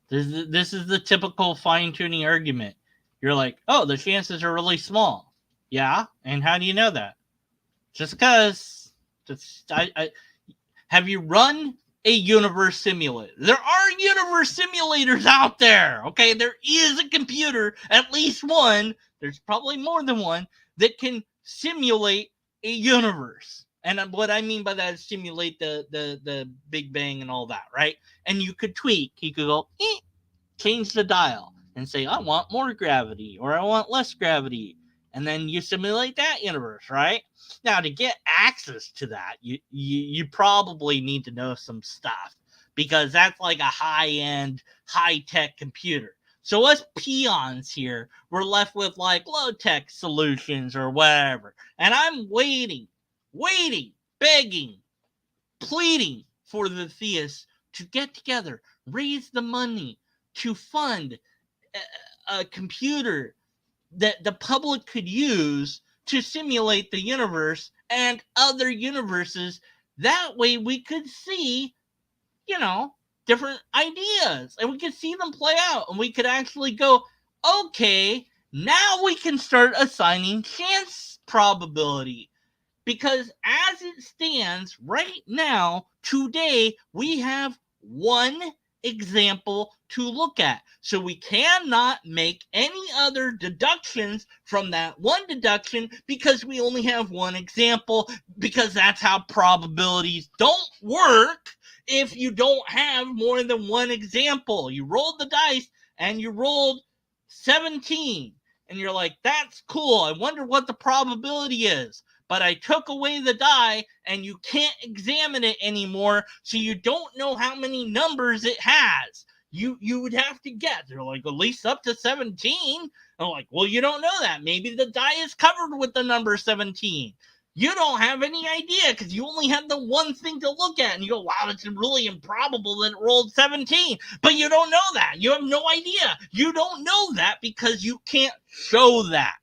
This is the typical fine-tuning argument. You're like, oh, the chances are really small. Yeah, and how do you know that? Just because. Have you run a universe simulator? There are universe simulators out there. Okay, there is a computer, at least one. There's probably more than one that can simulate a universe. And what I mean by that is simulate the Big Bang and all that, right? And you could tweak. You could go, change the dial and say, I want more gravity or I want less gravity. And then you simulate that universe, right? Now, to get access to that, you probably need to know some stuff because that's like a high-end, high-tech computer. So us peons here, we're left with like low-tech solutions or whatever. And I'm waiting, begging, pleading for the theists to get together, raise the money to fund a computer that the public could use to simulate the universe and other universes. That way we could see, different ideas and we could see them play out and we could actually go, okay, now we can start assigning chance probability. Because as it stands right now, today, we have one example to look at. So we cannot make any other deductions from that one deduction because we only have one example, because that's how probabilities don't work if you don't have more than one example. You rolled the dice and you rolled 17 and you're like, that's cool. I wonder what the probability is. But I took away the die and you can't examine it anymore, so you don't know how many numbers it has. You would have to guess. They're like, at least up to 17. I'm like, well, you don't know that. Maybe the die is covered with the number 17. You don't have any idea because you only have the one thing to look at. And you go, wow, it's really improbable that it rolled 17. But you don't know that. You have no idea. You don't know that because you can't show that.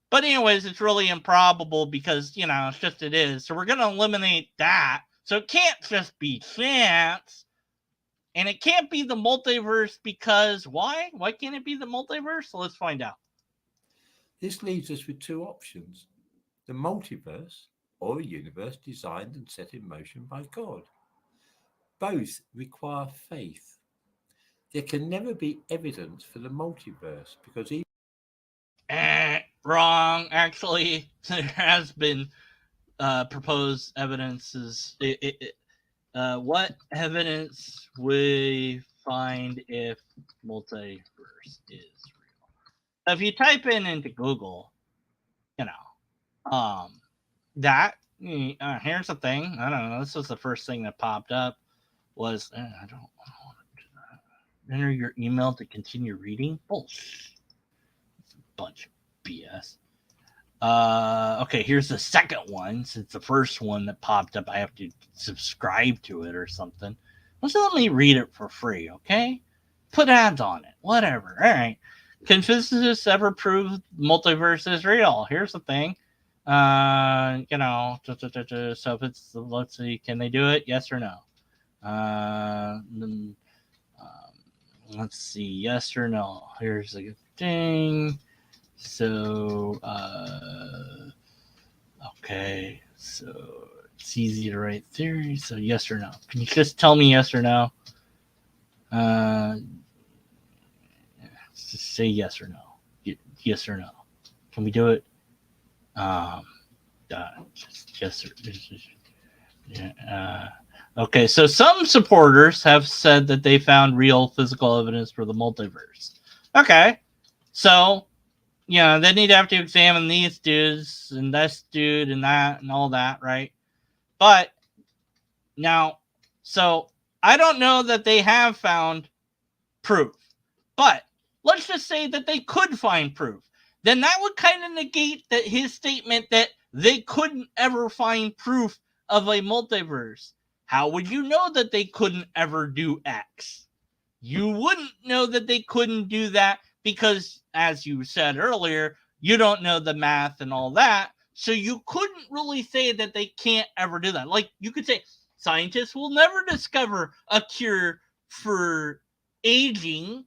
But anyways, it's really improbable because, it's just it is. So we're going to eliminate that. So it can't just be chance. And it can't be the multiverse because why? Why can't it be the multiverse? So let's find out. This leaves us with two options: the multiverse or a universe designed and set in motion by God. Both require faith. There can never be evidence for the multiverse because even Wrong. Actually, there has been proposed evidences. What evidence we find if multiverse is real? So if you type into Google, that here's the thing. I don't know. This was the first thing that popped up. Was I don't want to do that. Enter your email to continue reading. Bullshit. It's a bunch of BS. Okay, here's the second one. Since the first one that popped up, I have to subscribe to it or something. Let's let me read it for free, okay? Put ads on it, whatever. All right. Can physicists ever prove multiverse is real? Here's the thing. So if it's, let's see, can they do it? Yes or no? Let's see, yes or no. Here's the thing. So, okay, so it's easy to write theory. So yes or no. Can you just tell me yes or no? Just say yes or no. Yes or no. Can we do it? Just yes or yeah. Okay, so some supporters have said that they found real physical evidence for the multiverse. Okay, so they need to have to examine these dudes and this dude and that and all that, right? But Now, so I don't know that they have found proof, but let's just say that they could find proof. Then that would kind of negate that his statement that they couldn't ever find proof of a multiverse. How would you know that they couldn't ever do X? You wouldn't know that they couldn't do that because, as you said earlier, you don't know the math and all that. So you couldn't really say that they can't ever do that. Like, you could say scientists will never discover a cure for aging,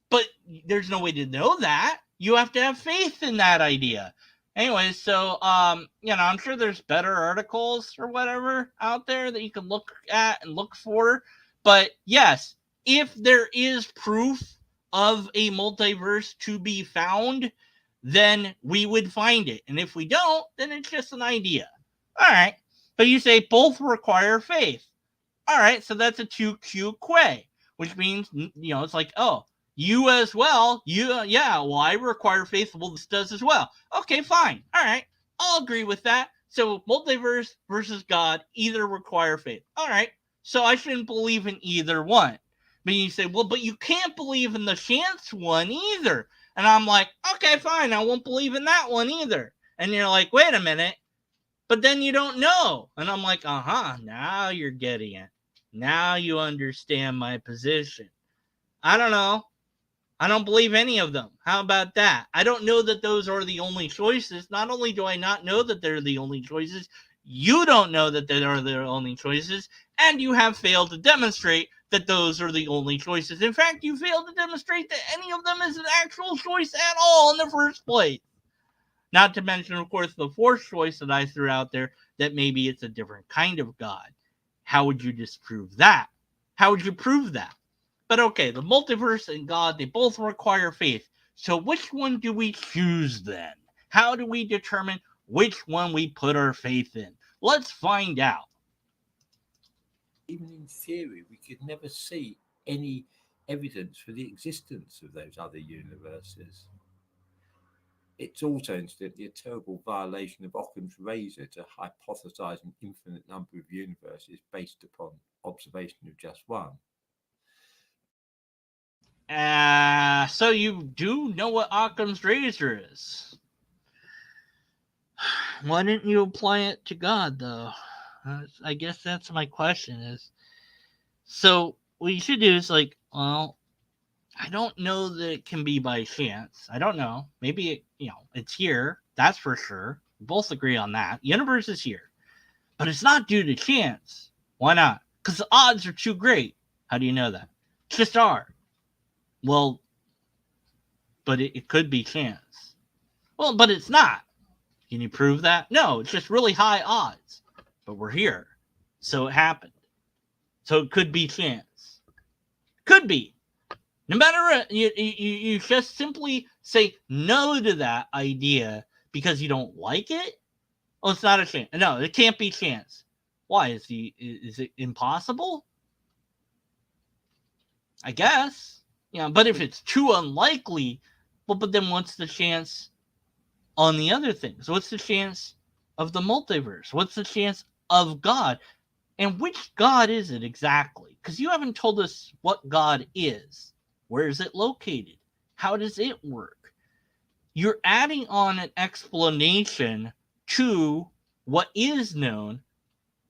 but there's no way to know that. You have to have faith in that idea. Anyway, so I'm sure there's better articles or whatever out there that you can look at and look for. But yes, if there is proof of a multiverse to be found, then we would find it. And if we don't, then it's just an idea. All right. But you say both require faith. All right, so that's a 2Q which means, it's like, oh, you as well. Well, I require faith. Well, this does as well. Okay, fine. All right, I'll agree with that. So multiverse versus God either require faith. All right, so I shouldn't believe in either one. But you say, well, but you can't believe in the chance one either. And I'm like, okay, fine, I won't believe in that one either. And you're like, wait a minute. But then you don't know. And I'm like, now you're getting it. Now you understand my position. I don't know. I don't believe any of them. How about that? I don't know that those are the only choices. Not only do I not know that they're the only choices, you don't know that they are the only choices, and you have failed to demonstrate that those are the only choices. In fact, you failed to demonstrate that any of them is an actual choice at all in the first place. Not to mention, of course, the fourth choice that I threw out there, that maybe it's a different kind of God. How would you disprove that? How would you prove that? But okay, the multiverse and God, they both require faith. So which one do we choose then? How do we determine which one we put our faith in? Let's find out. Even in theory, we could never see any evidence for the existence of those other universes. It's also, incidentally, a terrible violation of Occam's razor to hypothesize an infinite number of universes based upon observation of just one. So you do know what Occam's razor is. Why didn't you apply it to God, though? I guess that's my question is. So what you should do is like, well, I don't know that it can be by chance. I don't know. Maybe it's here. That's for sure. We both agree on that. The universe is here, but it's not due to chance. Why not? Because the odds are too great. How do you know that? It's just are. Well, but it could be chance. Well, but it's not. Can you prove that? No, it's just really high odds. But we're here, so it happened. So it could be chance. Could be. No matter you just simply say no to that idea because you don't like it. Oh, it's not a chance. No, it can't be chance. Why is it impossible? I guess. But if it's too unlikely, well, but then what's the chance on the other things? What's the chance of the multiverse? What's the chance of God? And which God is it exactly? Because you haven't told us what God is. Where is it located? How does it work? You're adding on an explanation to what is known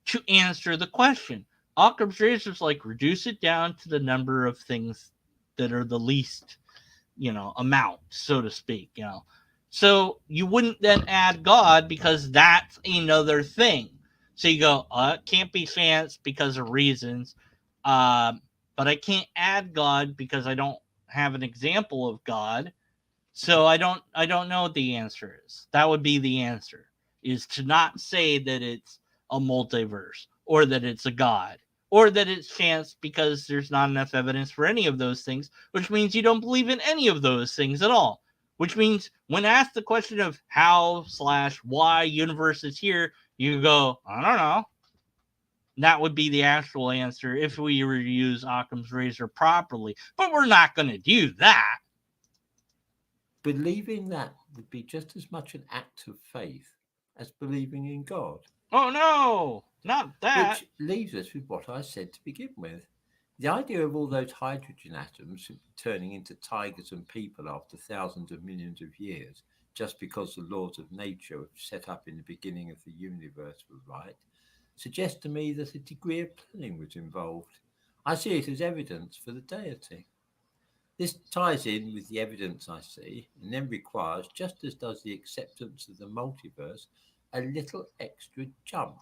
to answer the question. Occam's razor is like reduce it down to the number of things that are the least, amount, so to speak. So you wouldn't then add God because that's another thing. So you go, it can't be chance because of reasons. But I can't add God because I don't have an example of God. So I don't know what the answer is. That would be the answer, is to not say that it's a multiverse or that it's a God or that it's chance because there's not enough evidence for any of those things, which means you don't believe in any of those things at all. Which means when asked the question of how/why universe is here, you go, I don't know. That would be the actual answer if we were to use Occam's razor properly. But we're not going to do that. Believing that would be just as much an act of faith as believing in God. Oh no, not that. Which leaves us with what I said to begin with. The idea of all those hydrogen atoms turning into tigers and people after thousands of millions of years, just because the laws of nature set up in the beginning of the universe were right, suggests to me that a degree of planning was involved. I see it as evidence for the deity. This ties in with the evidence I see and then requires, just as does the acceptance of the multiverse, a little extra jump,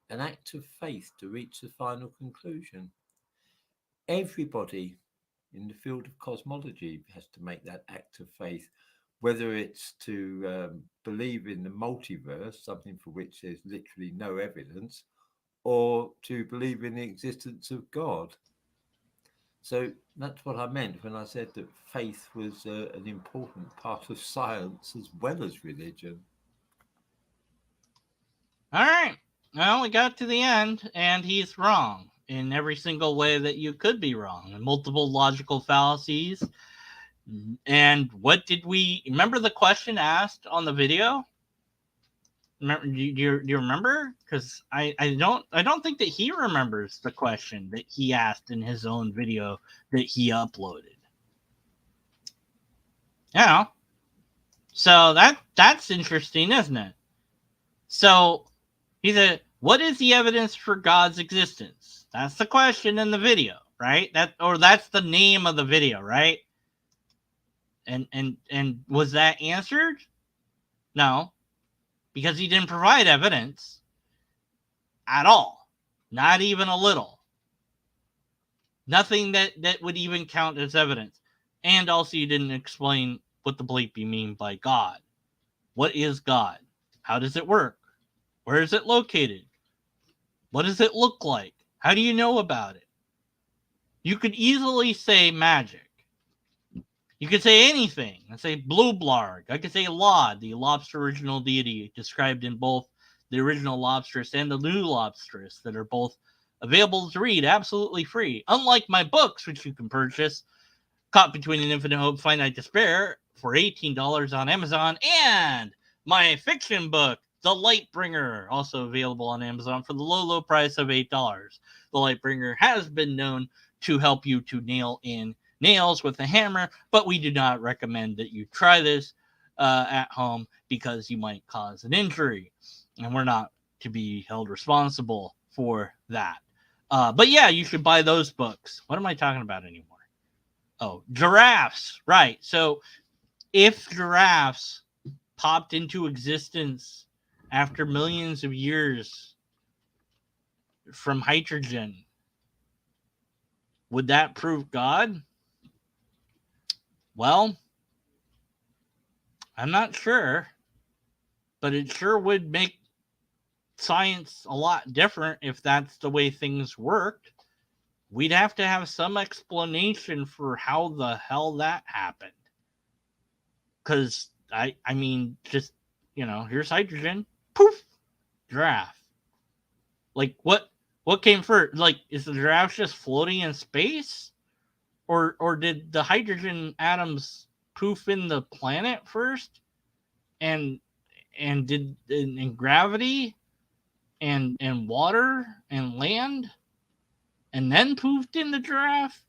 an act of faith to reach the final conclusion. Everybody in the field of cosmology has to make that act of faith, whether it's to believe in the multiverse, something for which there's literally no evidence, or to believe in the existence of God. So that's what I meant when I said that faith was an important part of science as well as religion. All right. Well, we got to the end, and he's wrong in every single way that you could be wrong, and multiple logical fallacies. And what did we remember the question asked on the video? Remember, do you remember? Because I don't think that he remembers the question that he asked in his own video that he uploaded. Yeah. So that's interesting, isn't it? So he said, "What is the evidence for God's existence?" That's the question in the video, right? That's the name of the video, right? And was that answered? No, because he didn't provide evidence at all, not even a little. Nothing that would even count as evidence. And also, you didn't explain what the bleep you mean by God. What is God? How does it work? Where is it located? What does it look like? How do you know about it? You could easily say magic. You could say anything. I say blue blarg. I could say Lod, the lobster original deity described in both the original Lobstress and the new Lobstress that are both available to read absolutely free. Unlike my books, which you can purchase, Caught Between an Infinite Hope, Finite Despair, for $18 on Amazon, and my fiction book, The Lightbringer, also available on Amazon for the low price of $8. The Lightbringer has been known to help you to nail in nails with a hammer, but we do not recommend that you try this at home because you might cause an injury, and we're not to be held responsible for that. But yeah, you should buy those books. What am I talking about anymore? Oh, giraffes, right. So if giraffes popped into existence after millions of years from hydrogen, would that prove God? Well, I'm not sure, but it sure would make science a lot different if that's the way things worked. We'd have to have some explanation for how the hell that happened. Because, I mean, just, here's hydrogen. Poof! Giraffe. Like, what came first? Like, is the giraffe just floating in space? Or did the hydrogen atoms poof in the planet first? And did in gravity and water and land? And then poofed in the giraffe?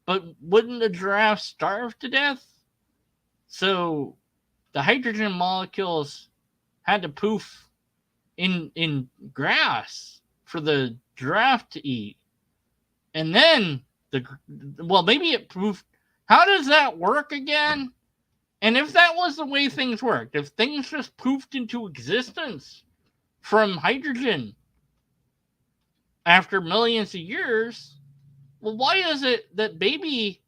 But wouldn't the giraffe starve to death? So the hydrogen molecules had to poof in grass for the giraffe to eat. And then maybe it poofed. How does that work again? And if that was the way things worked, if things just poofed into existence from hydrogen after millions of years, well, why is it that baby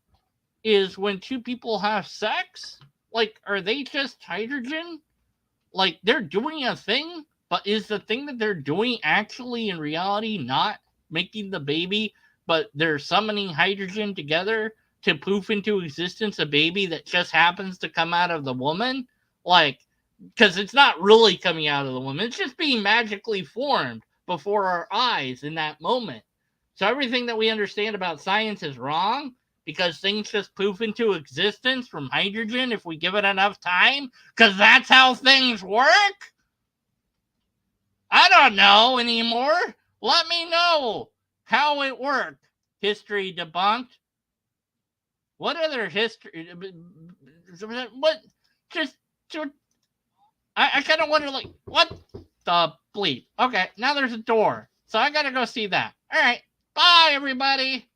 is when two people have sex? Like, are they just hydrogen? Like, they're doing a thing, but is the thing that they're doing actually in reality not making the baby, but they're summoning hydrogen together to poof into existence a baby that just happens to come out of the woman? Like, because it's not really coming out of the woman, it's just being magically formed before our eyes in that moment. So everything that we understand about science is wrong because things just poof into existence from hydrogen if we give it enough time, because that's how things work? I don't know anymore. Let me know how it worked. History debunked. What other history? What? Just I kind of wonder, like, what the bleep? Okay, now there's a door, so I gotta go see that. All right, bye, everybody.